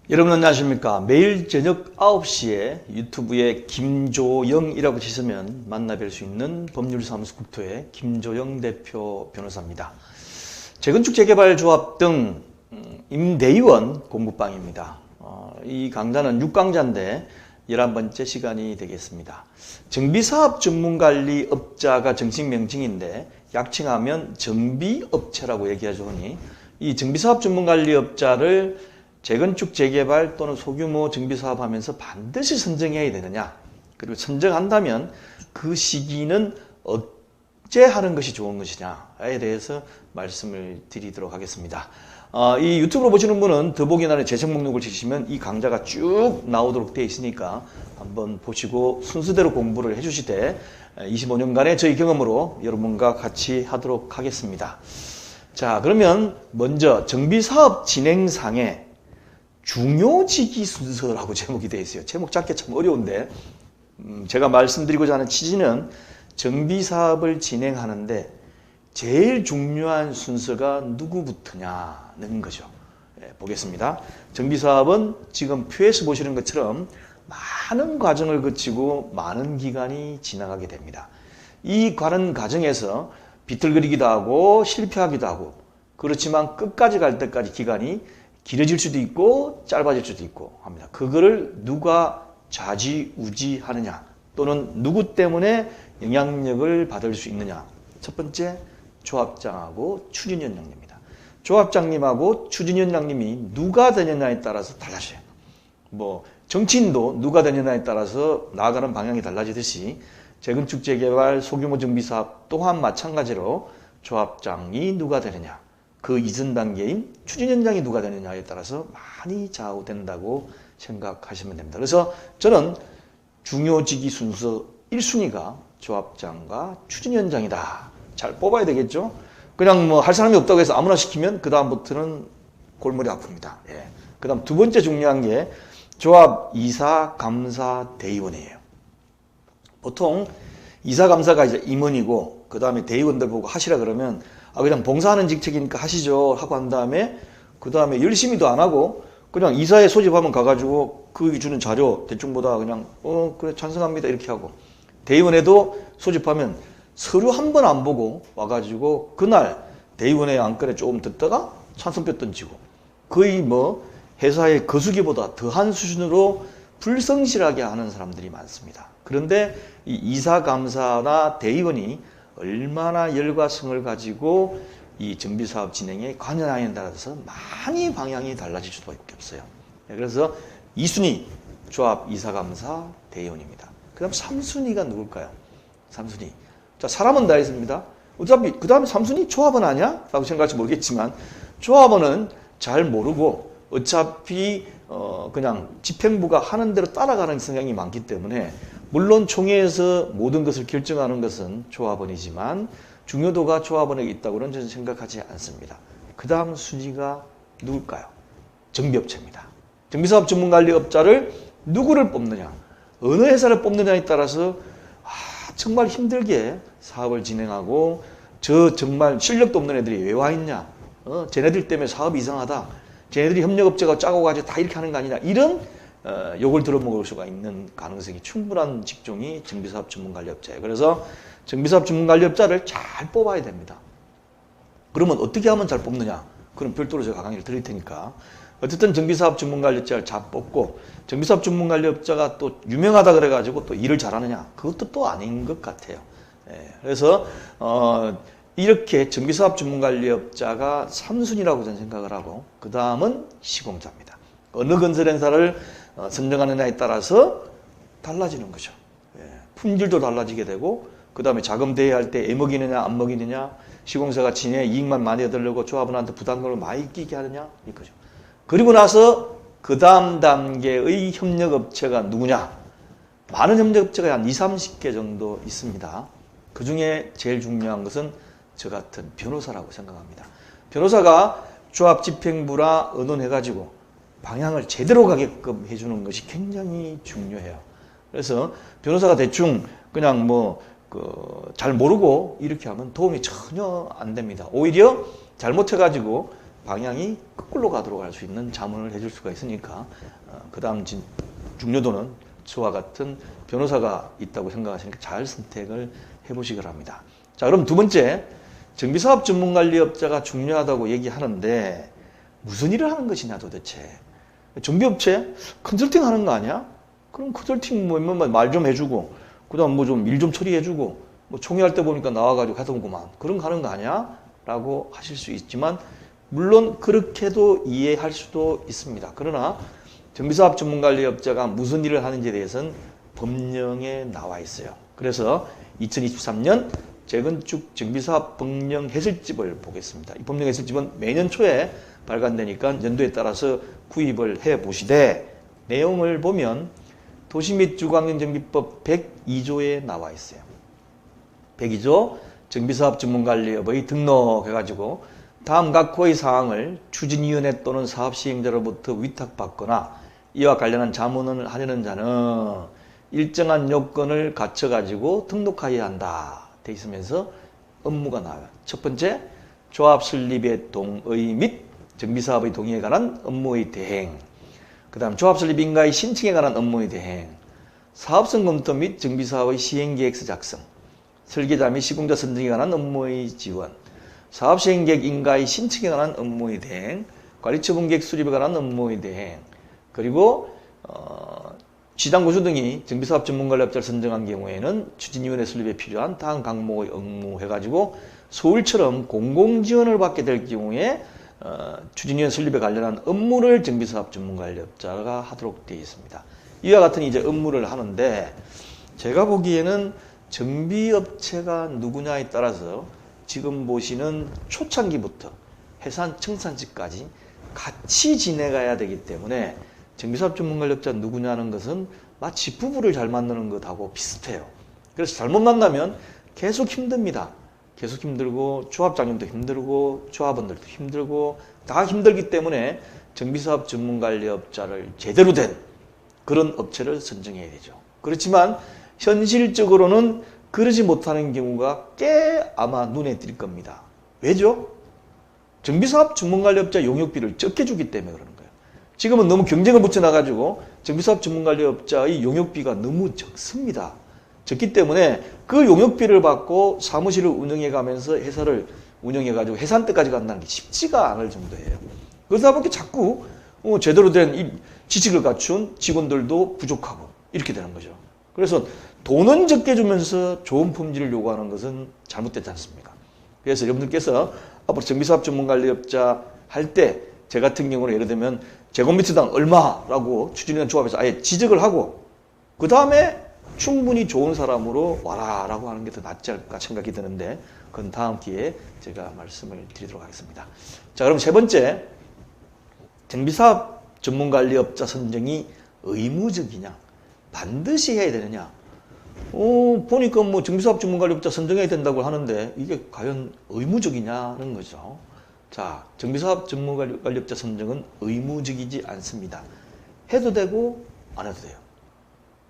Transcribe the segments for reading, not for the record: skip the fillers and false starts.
여러분 안녕하십니까? 매일 저녁 9시에 유튜브에 김조영이라고 치시면 만나 뵐 수 있는 법률사무소 국토의 김조영 대표 변호사입니다. 재건축 재개발 조합 등 임대의원 공부방입니다. 이 강좌는 6강좌인데 11번째 시간이 되겠습니다. 정비사업 전문관리업자가 정식 명칭인데 약칭하면 정비업체라고 얘기하죠. 이 정비사업 전문관리업자를 재건축 재개발 또는 소규모 정비사업 하면서 반드시 선정해야 되느냐, 그리고 선정한다면 그 시기는 언제 하는 것이 좋은 것이냐에 대해서 말씀을 드리도록 하겠습니다. 이 유튜브로 보시는 분은 더보기란에 재생 목록을 치시면 이 강좌가 쭉 나오도록 되어 있으니까 한번 보시고 순서대로 공부를 해주시되 25년간의 저희 경험으로 여러분과 같이 하도록 하겠습니다. 자, 그러면 먼저 정비사업 진행상에 중요지기 순서라고 제목이 되어 있어요. 제목 잡기 참 어려운데 제가 말씀드리고자 하는 취지는 정비사업을 진행하는데 제일 중요한 순서가 누구부터냐는 거죠. 보겠습니다. 정비사업은 지금 표에서 보시는 것처럼 많은 과정을 거치고 많은 기간이 지나가게 됩니다. 이 가는 과정에서 비틀거리기도 하고 실패하기도 하고, 그렇지만 끝까지 갈 때까지 기간이 길어질 수도 있고 짧아질 수도 있고 합니다. 그거를 누가 좌지우지하느냐 또는 누구 때문에 영향력을 받을 수 있느냐. 첫 번째, 조합장하고 추진위원장입니다. 조합장님하고 추진위원장님이 누가 되느냐에 따라서 달라져요. 정치인도 누가 되느냐에 따라서 나아가는 방향이 달라지듯이 재건축 재개발 소규모 정비사업 또한 마찬가지로 조합장이 누가 되느냐, 그 이전 단계인 추진위원장이 누가 되느냐에 따라서 많이 좌우된다고 생각하시면 됩니다. 그래서 저는 중요지기 순서 1순위가 조합장과 추진위원장이다. 잘 뽑아야 되겠죠? 그냥 할 사람이 없다고 해서 아무나 시키면 그 다음부터는 골머리 아픕니다. 그 다음 두 번째 중요한 게 조합 이사, 감사, 대의원이에요. 보통 이사, 감사가 이제 임원이고 그 다음에 대의원들 보고 하시라 그러면 그냥 봉사하는 직책이니까 하시죠 하고 한 다음에 그 다음에 열심히도 안 하고 그냥 이사에 소집하면 가가지고 그 주는 자료 대충 보다 그냥 그래 찬성합니다 이렇게 하고, 대의원에도 소집하면 서류 한 번 안 보고 와가지고 그날 대의원회 안건에 조금 듣다가 찬성표 던지고, 거의 회사의 거수기보다 더한 수준으로 불성실하게 하는 사람들이 많습니다. 그런데 이 이사감사나 대의원이 얼마나 열과 성을 가지고 이 정비사업 진행에 관여하느냐에 따라서 많이 방향이 달라질 수밖에 없어요. 그래서 2순위 조합 이사감사 대의원입니다. 그 다음 3순위가 누굴까요? 3순위. 자, 사람은 다 있습니다. 어차피 그 다음에 3순위 조합원 아니야? 라고 생각할지 모르겠지만 조합원은 잘 모르고 어차피 그냥 집행부가 하는 대로 따라가는 성향이 많기 때문에, 물론 총회에서 모든 것을 결정하는 것은 조합원이지만 중요도가 조합원에게 있다고는 저는 생각하지 않습니다. 그 다음 순위가 누굴까요? 정비업체입니다. 정비사업 전문관리업자를 누구를 뽑느냐, 어느 회사를 뽑느냐에 따라서 정말 힘들게 사업을 진행하고 정말 실력도 없는 애들이 왜 와 있냐, 쟤네들 때문에 사업이 이상하다, 쟤네들이 협력업체가 짜고 가지고 다 이렇게 하는 거 아니냐, 이런 욕을 들어먹을 수가 있는 가능성이 충분한 직종이 정비사업 전문관리업자예요. 그래서 정비사업 전문관리업자를 잘 뽑아야 됩니다. 그러면 어떻게 하면 잘 뽑느냐? 그럼 별도로 제가 강의를 드릴 테니까. 어쨌든 정비사업 전문관리업자를 잘 뽑고, 정비사업 전문관리업자가 또 유명하다 그래가지고 또 일을 잘하느냐? 그것도 또 아닌 것 같아요. 그래서 이렇게 정비사업 전문관리업자가 3순위라고 저는 생각을 하고, 그 다음은 시공사입니다. 어느 건설회사를 선정하느냐에 따라서 달라지는 거죠. 품질도 달라지게 되고, 그 다음에 자금 대여할 때 애먹이느냐 안 먹이느냐, 시공사가 진해 이익만 많이 얻으려고 조합원한테 부담금을 많이 끼게 하느냐, 이거죠. 그리고 나서 그 다음 단계의 협력업체가 누구냐? 많은 협력업체가 한 20, 30개 정도 있습니다. 그 중에 제일 중요한 것은 저 같은 변호사라고 생각합니다. 변호사가 조합 집행부라 의논해가지고 방향을 제대로 가게끔 해주는 것이 굉장히 중요해요. 그래서 변호사가 대충 그냥 잘 모르고 이렇게 하면 도움이 전혀 안 됩니다. 오히려 잘못해가지고 방향이 거꾸로 가도록 할 수 있는 자문을 해줄 수가 있으니까 그 다음 중요도는 저와 같은 변호사가 있다고 생각하시니까 잘 선택을 해보시기 바랍니다. 자, 그럼 두 번째, 정비사업 전문관리업자가 중요하다고 얘기하는데 무슨 일을 하는 것이냐 도대체. 정비업체 컨설팅 하는 거 아니야? 그럼 컨설팅 뭐 말 좀 해주고 그 다음 뭐 좀 일 좀 처리해주고 뭐 총회할 때 보니까 나와가지고 하던구만 그런 거 하는 거 아니야? 라고 하실 수 있지만 물론 그렇게도 이해할 수도 있습니다. 그러나 정비사업 전문관리업자가 무슨 일을 하는지에 대해서는 법령에 나와 있어요. 그래서 2023년 재건축 정비사업 법령 해설집을 보겠습니다. 이 법령 해설집은 매년 초에 발간되니까 연도에 따라서 구입을 해 보시되 내용을 보면 도시 및 주거환경정비법 102조에 나와 있어요. 102조 정비사업 전문관리업의 등록해가지고 다음 각 호의 사항을 추진위원회 또는 사업시행자로부터 위탁받거나 이와 관련한 자문을 하려는 자는 일정한 요건을 갖춰가지고 등록하여야 한다 돼 있으면서 업무가 나와요. 첫 번째, 조합 설립의 동의 및 정비사업의 동의에 관한 업무의 대행, 그 다음 조합 설립 인가의 신청에 관한 업무의 대행, 사업성 검토 및 정비사업의 시행계획서 작성, 설계자 및 시공자 선정에 관한 업무의 지원, 사업시행계획 인가의 신청에 관한 업무의 대행, 관리처분계획 수립에 관한 업무의 대행, 그리고 지당고수 등이 정비사업 전문관리업자를 선정한 경우에는 추진위원회 설립에 필요한 다음 항목의 업무 해가지고 서울처럼 공공지원을 받게 될 경우에 추진위원 설립에 관련한 업무를 정비사업 전문관리업자가 하도록 되어 있습니다. 이와 같은 이제 업무를 하는데 제가 보기에는 정비업체가 누구냐에 따라서 지금 보시는 초창기부터 해산 청산지까지 같이 지내가야 되기 때문에 정비사업 전문관리업자 누구냐는 것은 마치 부부를 잘 만나는 것하고 비슷해요. 그래서 잘못 만나면 계속 힘듭니다. 계속 힘들고 조합장님도 힘들고 조합원들도 힘들고 다 힘들기 때문에 정비사업 전문관리업자를 제대로 된 그런 업체를 선정해야 되죠. 그렇지만 현실적으로는 그러지 못하는 경우가 꽤 아마 눈에 띌 겁니다. 왜죠? 정비사업 전문관리업자 용역비를 적게 주기 때문에 그러는 거예요. 지금은 너무 경쟁을 붙여놔가지고 정비사업 전문관리업자의 용역비가 너무 적습니다. 적기 때문에 그 용역비를 받고 사무실을 운영해가면서 회사를 운영해가지고 해산 때까지 간다는 게 쉽지가 않을 정도예요. 그러다 보니까 자꾸 제대로 된 이 지식을 갖춘 직원들도 부족하고 이렇게 되는 거죠. 그래서 돈은 적게 주면서 좋은 품질을 요구하는 것은 잘못되지 않습니까? 그래서 여러분들께서 앞으로 정비사업 전문관리업자 할 때 제 같은 경우는 예를 들면 제곱미터당 얼마라고 추진위원 조합에서 아예 지적을 하고 그 다음에 충분히 좋은 사람으로 와라 라고 하는 게 더 낫지 않을까 생각이 드는데 그건 다음 기회에 제가 말씀을 드리도록 하겠습니다. 자, 그럼 세 번째, 정비사업 전문관리업자 선정이 의무적이냐 반드시 해야 되느냐. 보니까 뭐 정비사업 전문관리업자 선정해야 된다고 하는데 이게 과연 의무적이냐는 거죠. 자, 정비사업 전문관리업자 선정은 의무적이지 않습니다. 해도 되고 안 해도 돼요.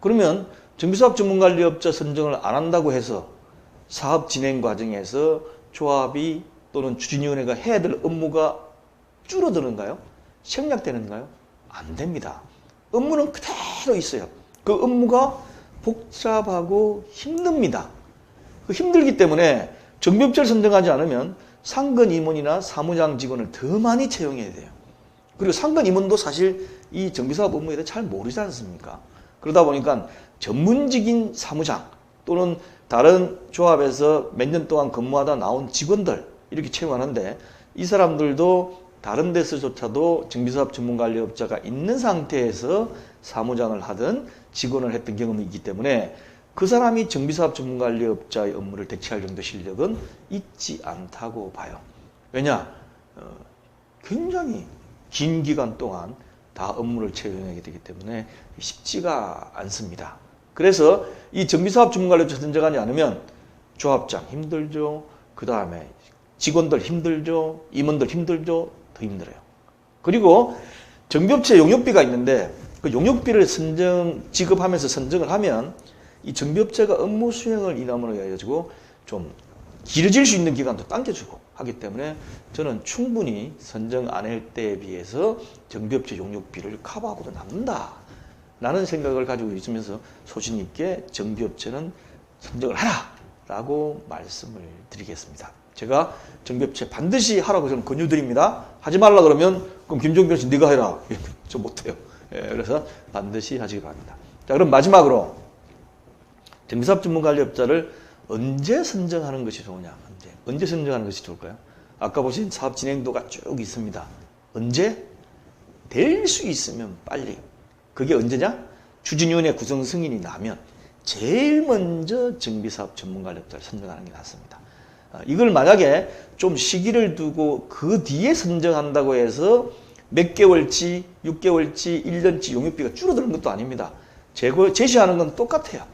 그러면 정비사업 전문관리업자 선정을 안 한다고 해서 사업 진행 과정에서 조합이 또는 추진위원회가 해야 될 업무가 줄어드는가요? 생략되는가요? 안 됩니다. 업무는 그대로 있어요. 그 업무가 복잡하고 힘듭니다. 힘들기 때문에 정비업체를 선정하지 않으면 상근 임원이나 사무장 직원을 더 많이 채용해야 돼요. 그리고 상근 임원도 사실 이 정비사업 업무에 대해 잘 모르지 않습니까? 그러다 보니까 전문직인 사무장 또는 다른 조합에서 몇 년 동안 근무하다 나온 직원들 이렇게 채용하는데 이 사람들도 다른 데서조차도 정비사업 전문관리업자가 있는 상태에서 사무장을 하든 직원을 했던 경험이 있기 때문에 그 사람이 정비사업 전문관리업자의 업무를 대체할 정도 실력은 있지 않다고 봐요. 왜냐? 굉장히 긴 기간 동안 다 업무를 채용하게 되기 때문에 쉽지가 않습니다. 그래서 이 정비사업 전문관리업자 선정하지 않으면 조합장 힘들죠. 그 다음에 직원들 힘들죠. 임원들 힘들죠. 더 힘들어요. 그리고 정비업체 용역비가 있는데 그 용역비를 지급하면서 선정을 하면 이 정비업체가 업무 수행을 인함으로 해가지고 좀 길어질 수 있는 기간도 당겨주고 하기 때문에 저는 충분히 선정 안 할 때에 비해서 정비업체 용역비를 커버하고도 남는다 라는 생각을 가지고 있으면서 소신 있게 정비업체는 선정을 하라 라고 말씀을 드리겠습니다. 제가 정비업체 반드시 하라고 저는 권유드립니다. 하지 말라 그러면 그럼 김종균 씨 네가 해라. 저 못해요. 예, 그래서 반드시 하시기 바랍니다. 자, 그럼 마지막으로 정비사업 전문관리업자를 언제 선정하는 것이 좋으냐? 언제 선정하는 것이 좋을까요? 아까 보신 사업 진행도가 쭉 있습니다. 언제? 될 수 있으면 빨리. 그게 언제냐? 추진위원회 구성 승인이 나면 제일 먼저 정비사업 전문관리업자를 선정하는 게 낫습니다. 이걸 만약에 좀 시기를 두고 그 뒤에 선정한다고 해서 몇 개월치, 6개월치, 1년치 용역비가 줄어드는 것도 아닙니다. 제시하는 건 똑같아요.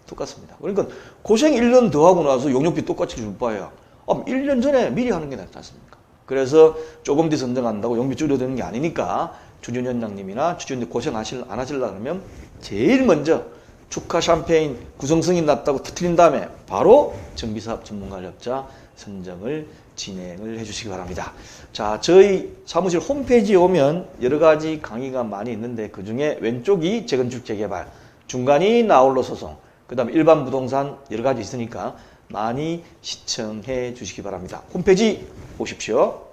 똑같습니다. 그러니까 고생 1년 더 하고 나서 용역비 똑같이 줄 바에야 1년 전에 미리 하는 게 낫지 않습니까? 그래서 조금 뒤 선정한다고 용역비 줄어드는 게 아니니까 추진위원장님이나 추진위원님 고생 안 하시려고 하면 제일 먼저 축하 샴페인 구성 승인 났다고 터뜨린 다음에 바로 정비사업 전문관리업자 선정을 진행을 해주시기 바랍니다. 자, 저희 사무실 홈페이지에 오면 여러 가지 강의가 많이 있는데 그 중에 왼쪽이 재건축 재개발, 중간이 나홀로 소송, 그 다음에 일반 부동산 여러 가지 있으니까 많이 시청해 주시기 바랍니다. 홈페이지 보십시오.